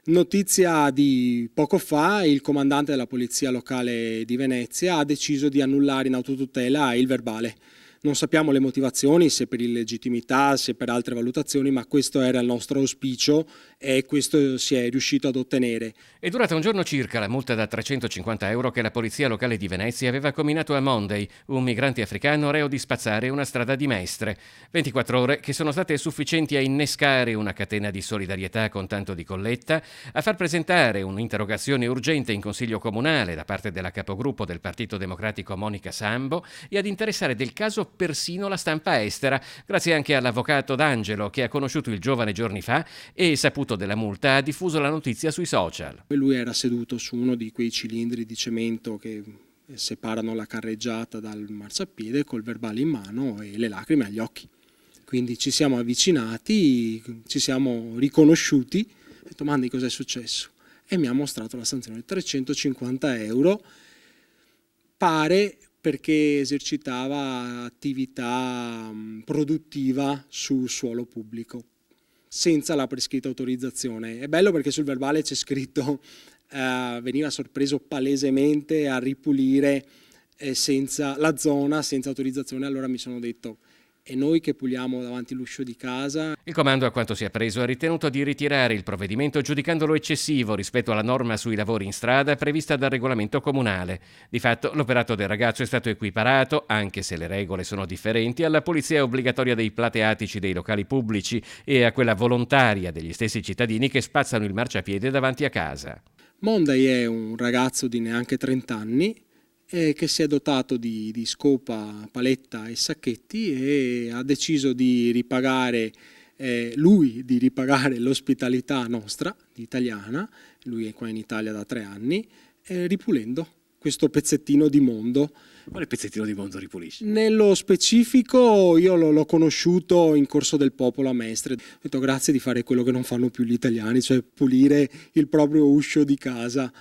Notizia di poco fa, il comandante della polizia locale di Venezia ha deciso di annullare in autotutela il verbale. Non sappiamo le motivazioni, se per illegittimità, se per altre valutazioni, ma questo era il nostro auspicio e questo si è riuscito ad ottenere. È durata un giorno circa la multa da 350 euro che la polizia locale di Venezia aveva comminato a Monday, un migrante africano reo di spazzare una strada di Mestre. 24 ore che sono state sufficienti a innescare una catena di solidarietà con tanto di colletta, a far presentare un'interrogazione urgente in Consiglio Comunale da parte della capogruppo del Partito Democratico Monica Sambo e ad interessare del caso persino la stampa estera, grazie anche all'avvocato D'Angelo che ha conosciuto il giovane giorni fa e, saputo della multa, ha diffuso la notizia sui social. Lui era seduto su uno di quei cilindri di cemento che separano la carreggiata dal marciapiede col verbale in mano e le lacrime agli occhi. Quindi ci siamo avvicinati, ci siamo riconosciuti, ho detto Mandi cos'è successo? E mi ha mostrato la sanzione, 350 euro, pare perché esercitava attività produttiva sul suolo pubblico, senza la prescritta autorizzazione. È bello perché sul verbale c'è scritto veniva sorpreso palesemente a ripulire senza la zona, senza autorizzazione. Allora mi sono detto, e noi che puliamo davanti all'uscio di casa. Il comando, a quanto si è preso, ha ritenuto di ritirare il provvedimento giudicandolo eccessivo rispetto alla norma sui lavori in strada prevista dal regolamento comunale. Di fatto l'operato del ragazzo è stato equiparato, anche se le regole sono differenti, alla polizia obbligatoria dei plateatici dei locali pubblici e a quella volontaria degli stessi cittadini che spazzano il marciapiede davanti a casa. Monday è un ragazzo di neanche 30 anni che si è dotato di scopa, paletta e sacchetti e ha deciso di ripagare di ripagare l'ospitalità nostra, italiana, lui è qua in Italia da 3 anni, ripulendo questo pezzettino di mondo. Quale pezzettino di mondo ripulisci? Nello specifico io l'ho conosciuto in Corso del Popolo a Mestre. Ho detto grazie di fare quello che non fanno più gli italiani, cioè pulire il proprio uscio di casa.